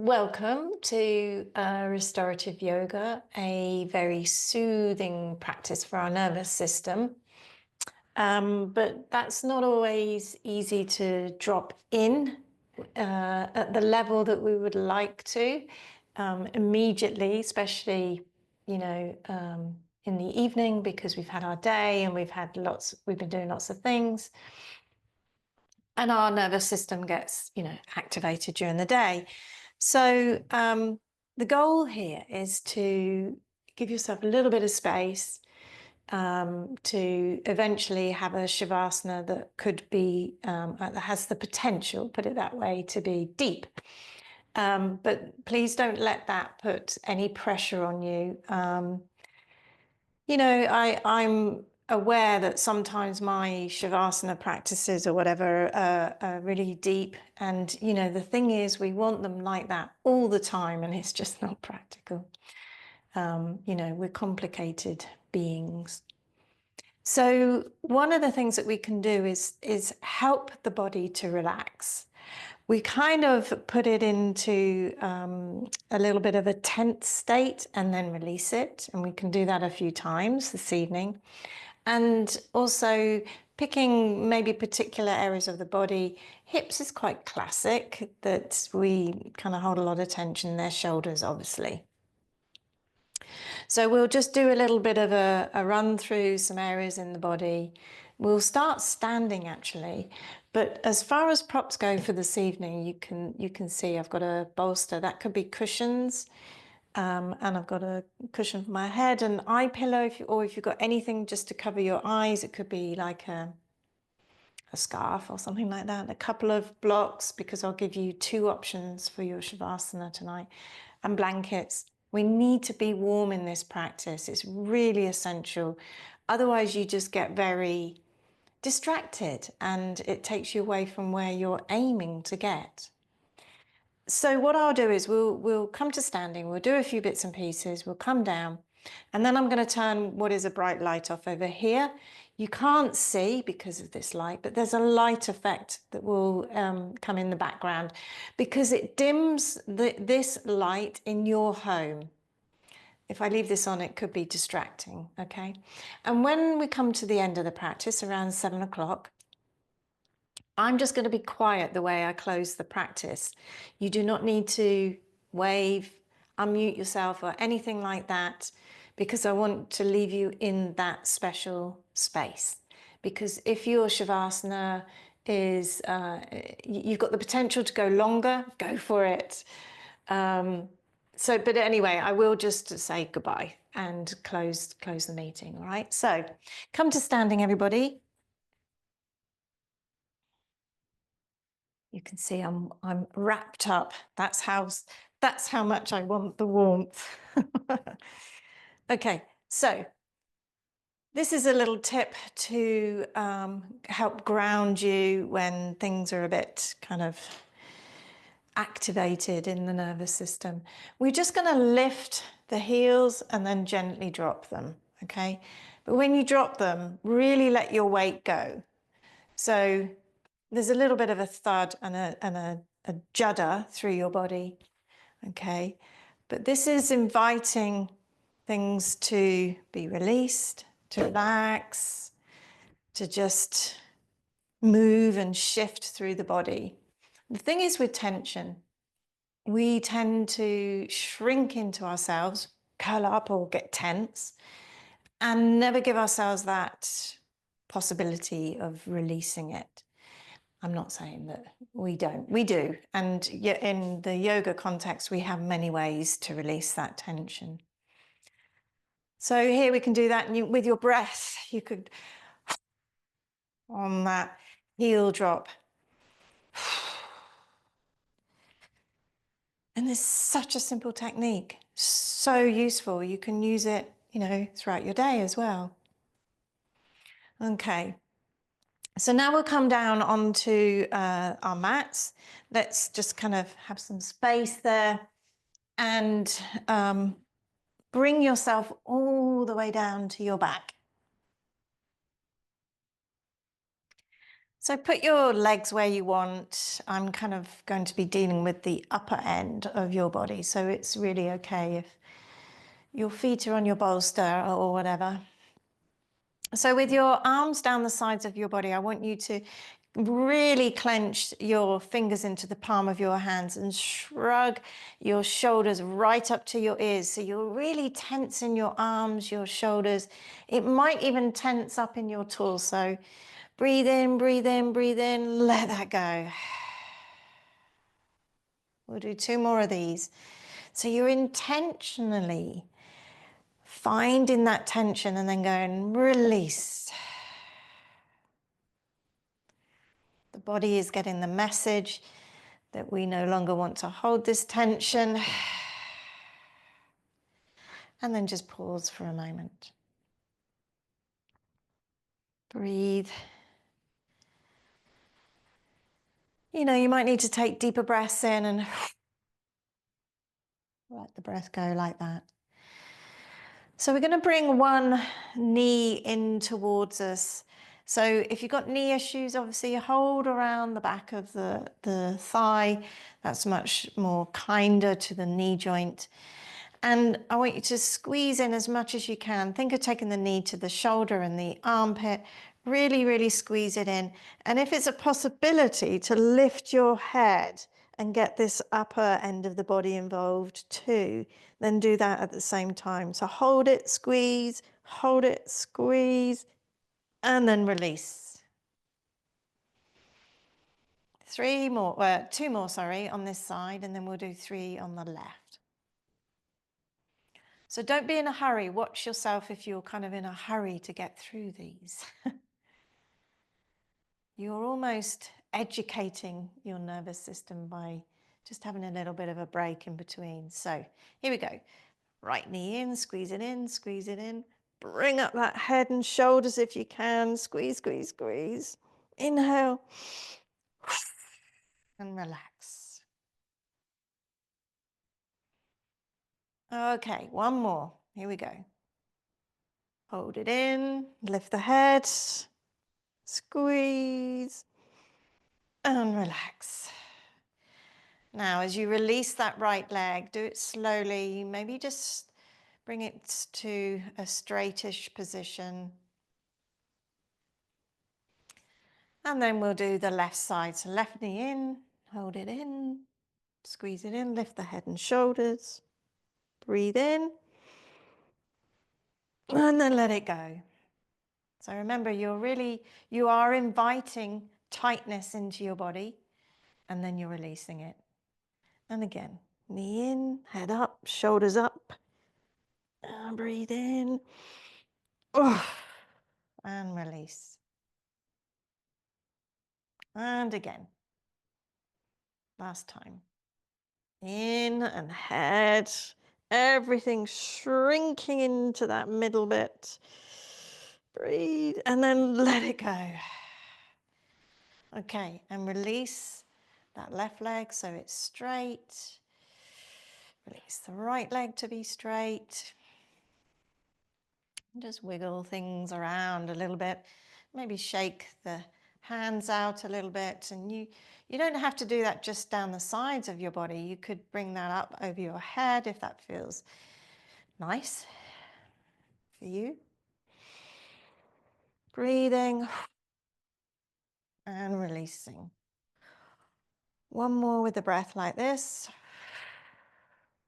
Welcome to restorative yoga, a very soothing practice for our nervous system. But that's not always easy to drop in at the level that we would like to immediately, especially, in the evening, because we've had our day and we've been doing lots of things. And our nervous system gets, activated during the day. So the goal here is to give yourself a little bit of space to eventually have a shavasana that could be, that has the potential, put it that way, to be deep. But please don't let that put any pressure on you. I'm aware that sometimes my shavasana practices or whatever are really deep. And, the thing is, we want them like that all the time, and it's just not practical. We're complicated beings. So one of the things that we can do is help the body to relax. We kind of put it into a little bit of a tense state and then release it. And we can do that a few times this evening. And also picking maybe particular areas of the body. Hips is quite classic, that we kind of hold a lot of tension there, shoulders, obviously. So we'll just do a little bit of a run through some areas in the body. We'll start standing actually, but as far as props go for this evening, you can see I've got a bolster. That could be cushions, and I've got a cushion for my head, an eye pillow, or if you've got anything just to cover your eyes, it could be like a scarf or something like that. A couple of blocks, because I'll give you 2 options for your shavasana tonight, and blankets. We need to be warm in this practice. It's really essential. Otherwise, you just get very distracted and it takes you away from where you're aiming to get. So what I'll do is we'll come to standing. We'll do a few bits and pieces. We'll come down, and then I'm going to turn what is a bright light off over here. You can't see because of this light, but there's a light effect that will come in the background because it dims this light in your home. If I leave this on, it could be distracting, okay? And when we come to the end of the practice, around 7 o'clock, I'm just going to be quiet the way I close the practice. You do not need to wave, unmute yourself or anything like that, because I want to leave you in that special space. Because if your shavasana is, you've got the potential to go longer, go for it. But anyway, I will just say goodbye and close the meeting, all right? So come to standing, everybody. You can see I'm wrapped up. That's how much I want the warmth. Okay, so this is a little tip to help ground you when things are a bit kind of activated in the nervous system. We're just going to lift the heels and then gently drop them, okay? But when you drop them, really let your weight go. So there's a little bit of a thud and a judder through your body, okay? But this is inviting things to be released, to relax, to just move and shift through the body. The thing is with tension, we tend to shrink into ourselves, curl up or get tense, and never give ourselves that possibility of releasing it. I'm not saying that we don't, we do. And yet in the yoga context, we have many ways to release that tension. So here we can do that, and with your breath, you could, on that heel drop. And it's such a simple technique, so useful. You can use it, throughout your day as well. Okay. So now we'll come down onto our mats. Let's just kind of have some space there and bring yourself all the way down to your back. So put your legs where you want. I'm kind of going to be dealing with the upper end of your body, so it's really okay if your feet are on your bolster or whatever. So with your arms down the sides of your body, I want you to really clench your fingers into the palm of your hands and shrug your shoulders right up to your ears. So you're really tense in your arms, your shoulders. It might even tense up in your torso. Breathe in, breathe in, breathe in. Let that go. We'll do 2 more of these. So you're intentionally finding that tension and then going release. The body is getting the message that we no longer want to hold this tension. And then just pause for a moment. Breathe. You know, you might need to take deeper breaths in and let the breath go like that. So we're going to bring one knee in towards us. So if you've got knee issues, obviously hold around the back of the thigh. That's much more kinder to the knee joint. And I want you to squeeze in as much as you can. Think of taking the knee to the shoulder and the armpit. Really, really squeeze it in. And if it's a possibility to lift your head and get this upper end of the body involved too, then do that at the same time. So hold it, squeeze, and then release. 2 more, sorry, on this side, and then we'll do 3 on the left. So don't be in a hurry. Watch yourself if you're kind of in a hurry to get through these. You're almost educating your nervous system by just having a little bit of a break in between. So here we go. Right knee in, squeeze it in, squeeze it in. Bring up that head and shoulders if you can. Squeeze, squeeze, squeeze. Inhale and relax. Okay, one more. Here we go. Hold it in, lift the head, squeeze, and relax. Now, as you release that right leg, do it slowly. Maybe just bring it to a straightish position. And then we'll do the left side. So left knee in, hold it in, squeeze it in, lift the head and shoulders. Breathe in, and then let it go. So remember, you are inviting tightness into your body, and then you're releasing it. And again, knee in, head up, shoulders up. And breathe in. And release. And again. Last time. In and head. Everything shrinking into that middle bit. Breathe and then let it go. Okay, and release that left leg so it's straight. Release the right leg to be straight. Just wiggle things around a little bit. Maybe shake the hands out a little bit. And you don't have to do that just down the sides of your body. You could bring that up over your head if that feels nice for you. Breathing and releasing. One more with the breath like this.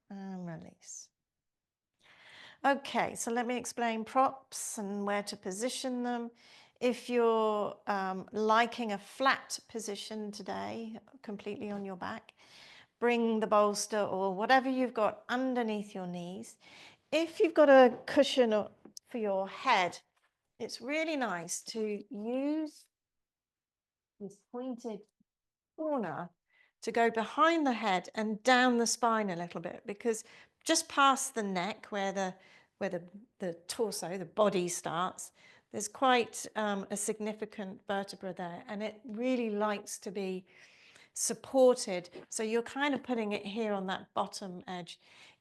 And release. Okay, so let me explain props and where to position them. If you're liking a flat position today, completely on your back, bring the bolster or whatever you've got underneath your knees. If you've got a cushion for your head, it's really nice to use this pointed corner to go behind the head and down the spine a little bit, because just past the neck where the torso, the body starts, there's quite a significant vertebra there, and it really likes to be supported. So you're kind of putting it here on that bottom edge.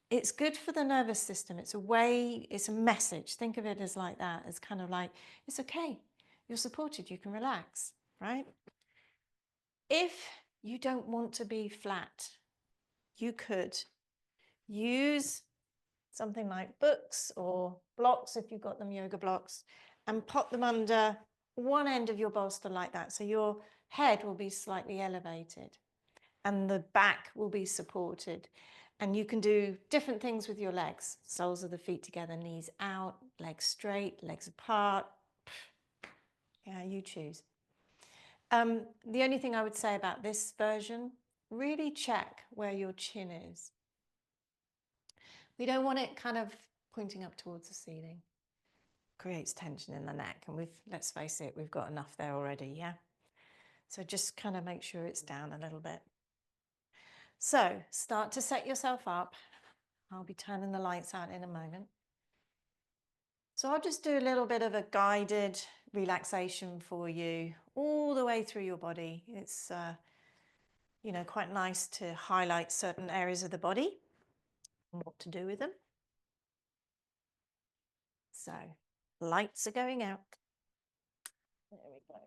It's good for the nervous system. It's a way, it's a message. Think of it as like that. It's kind of like, it's okay. You're supported. You can relax. right? If you don't want to be flat, you could use something like books or blocks, if you've got them, yoga blocks, and pop them under one end of your bolster like that. So your head will be slightly elevated and the back will be supported. And you can do different things with your legs. Soles of the feet together, knees out, legs straight, legs apart. Yeah, you choose. The only thing I would say about this version, really check where your chin is. We don't want it kind of pointing up towards the ceiling. Creates tension in the neck, and let's face it, we've got enough there already, yeah? So just kind of make sure it's down a little bit. So start to set yourself up. I'll be turning the lights out in a moment. So I'll just do a little bit of a guided relaxation for you all the way through your body. It's, you know, quite nice to highlight certain areas of the body and what to do with them. So lights are going out. There we go.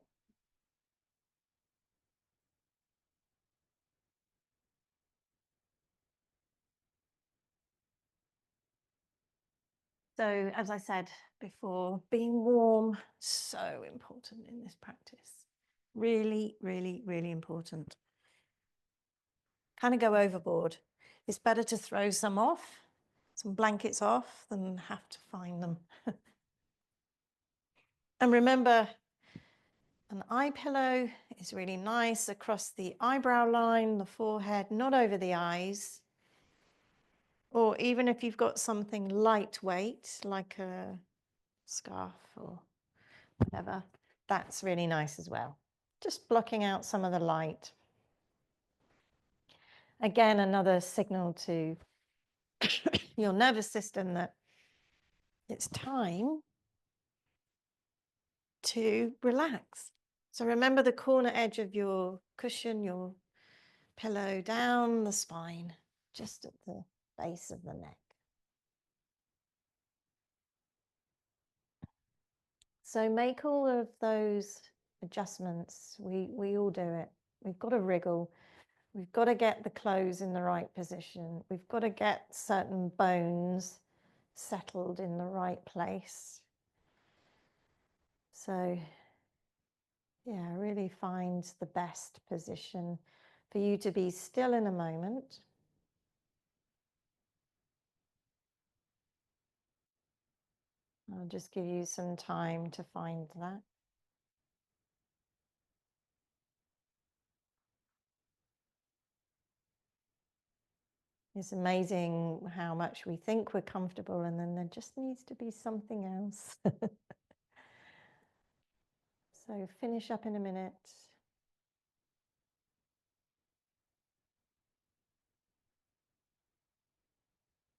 So as I said before, being warm, so important in this practice. Really, really, really important. Kind of go overboard. It's better to throw some blankets off, than have to find them. And remember, an eye pillow is really nice across the eyebrow line, the forehead, not over the eyes. Or even if you've got something lightweight, like a scarf or whatever, that's really nice as well. Just blocking out some of the light. Again, another signal to your nervous system that it's time to relax. So remember the corner edge of your cushion, your pillow, down the spine, just at the base of the neck. So make all of those adjustments. We all do it. We've got to wriggle. We've got to get the clothes in the right position. We've got to get certain bones settled in the right place. So yeah, really find the best position for you to be still in a moment. I'll just give you some time to find that. It's amazing how much we think we're comfortable, and then there just needs to be something else. So finish up in a minute.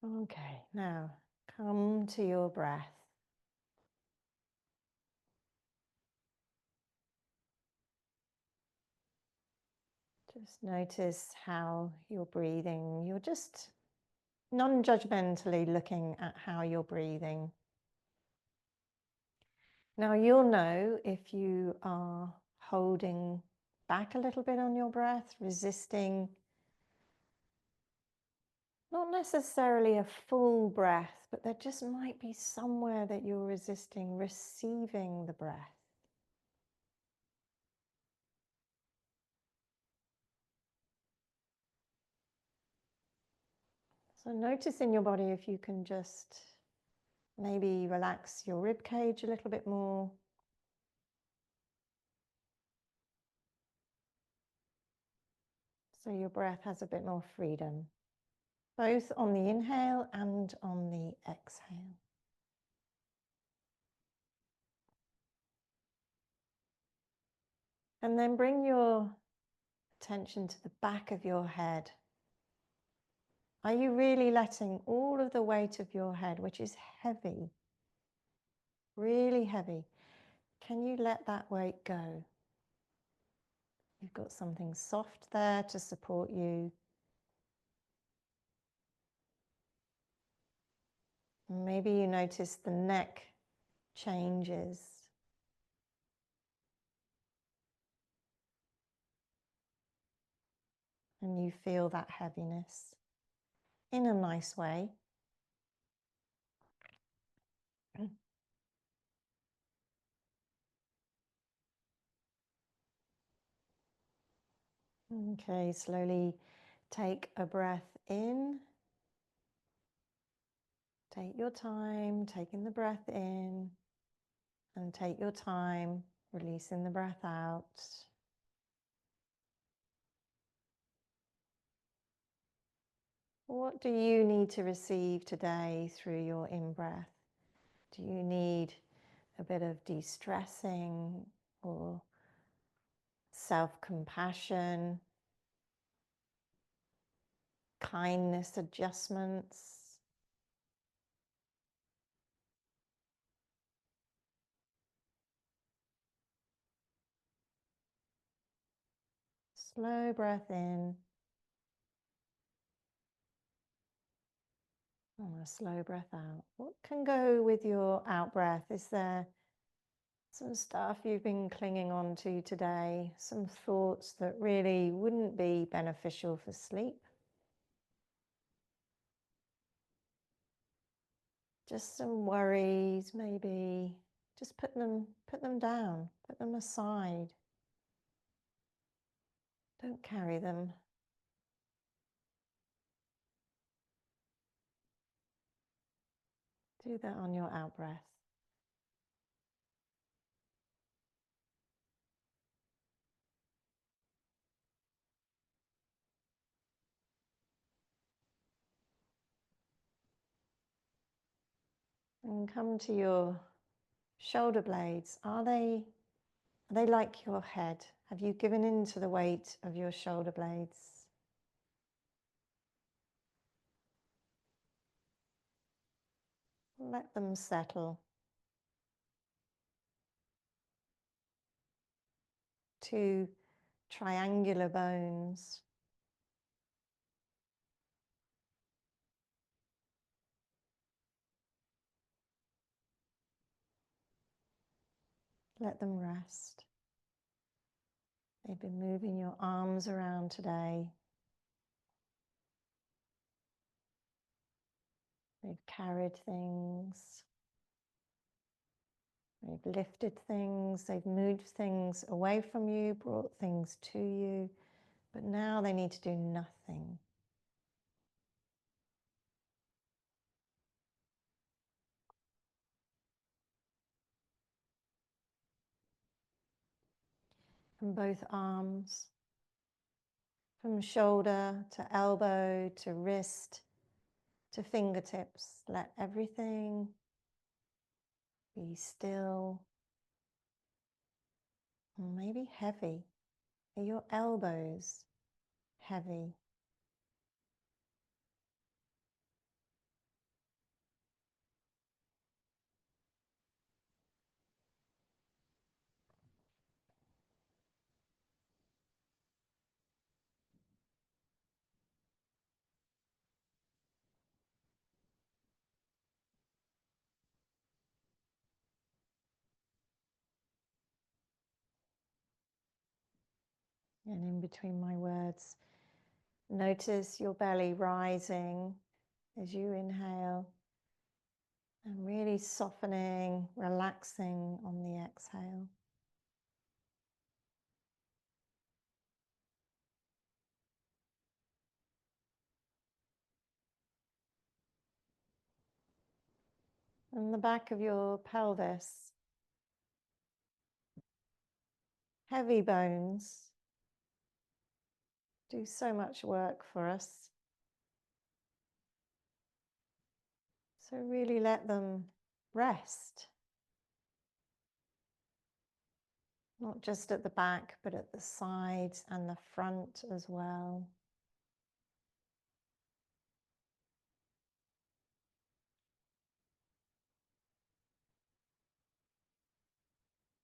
Okay, now come to your breath. Just notice how you're breathing. You're just non-judgmentally looking at how you're breathing. Now you'll know if you are holding back a little bit on your breath, resisting, not necessarily a full breath, but there just might be somewhere that you're resisting receiving the breath. So notice in your body if you can just maybe relax your rib cage a little bit more. So your breath has a bit more freedom, both on the inhale and on the exhale. And then bring your attention to the back of your head. Are you really letting all of the weight of your head, which is heavy, really heavy, can you let that weight go? You've got something soft there to support you. Maybe you notice the neck changes. and you feel that heaviness in a nice way. Okay, slowly take a breath in. Take your time taking the breath in, and take your time releasing the breath out. What do you need to receive today through your in-breath? Do you need a bit of de-stressing or self-compassion, kindness adjustments? Slow breath in and a slow breath out. What can go with your out breath? Is there some stuff you've been clinging on to today? Some thoughts that really wouldn't be beneficial for sleep? Just some worries, maybe. Just put them down, put them aside. Don't carry them. Do that on your out breath. And come to your shoulder blades. Are they like your head? Have you given in to the weight of your shoulder blades? Let them settle. Two triangular bones. Let them rest. They've been moving your arms around today. They've carried things. They've lifted things. They've moved things away from you, brought things to you. But now they need to do nothing. From both arms, from shoulder to elbow to wrist to fingertips, let everything be still, and maybe heavy. Are your elbows heavy? And in between my words, notice your belly rising as you inhale and really softening, relaxing on the exhale. And the back of your pelvis, heavy bones, do so much work for us. So really let them rest. Not just at the back, but at the sides and the front as well.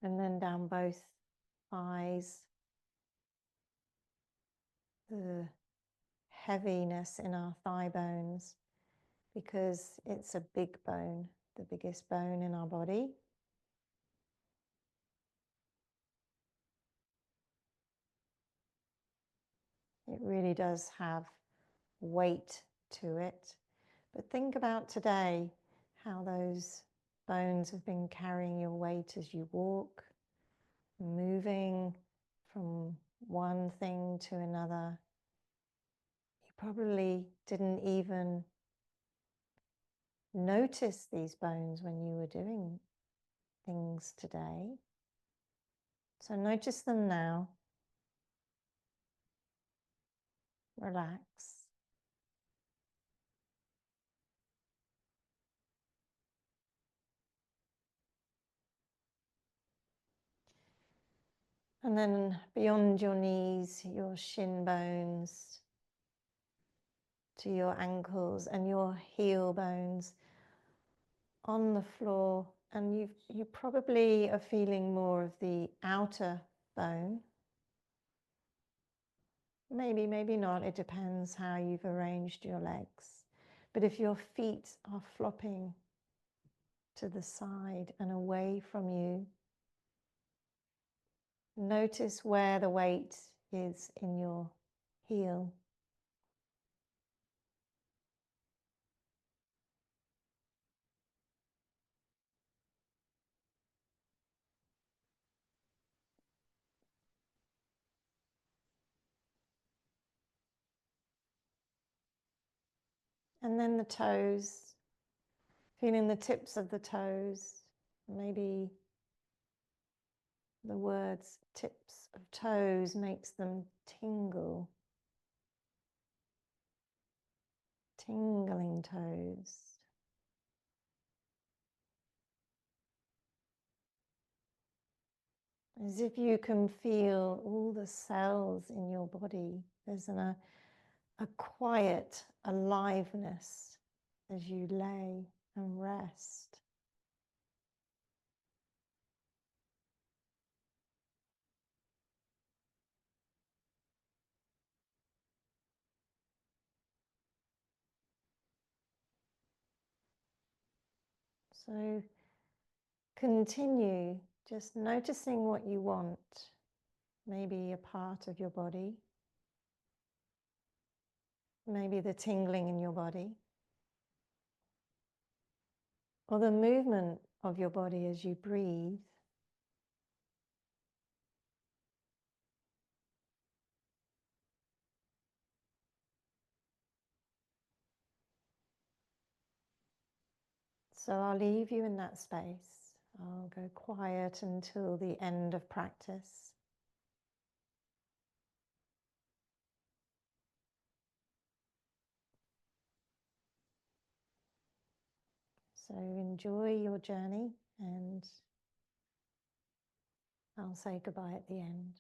And then down both thighs, the heaviness in our thigh bones, because it's a big bone, the biggest bone in our body. It really does have weight to it. But think about today, how those bones have been carrying your weight as you walk, moving from one thing to another. You probably didn't even notice these bones when you were doing things today. So notice them now. Relax. And then beyond your knees, your shin bones, to your ankles and your heel bones on the floor. And you probably are feeling more of the outer bone. Maybe, maybe not. It depends how you've arranged your legs. But if your feet are flopping to the side and away from you, notice where the weight is in your heel. And then the toes, feeling the tips of the toes, maybe the words tips of toes makes them tingle. Tingling toes. As if you can feel all the cells in your body. There's a quiet aliveness as you lay and rest. So continue just noticing what you want, maybe a part of your body, maybe the tingling in your body, or the movement of your body as you breathe. So I'll leave you in that space. I'll go quiet until the end of practice. So enjoy your journey, and I'll say goodbye at the end.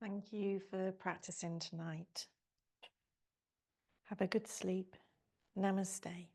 Thank you for practicing tonight. Have a good sleep. Namaste.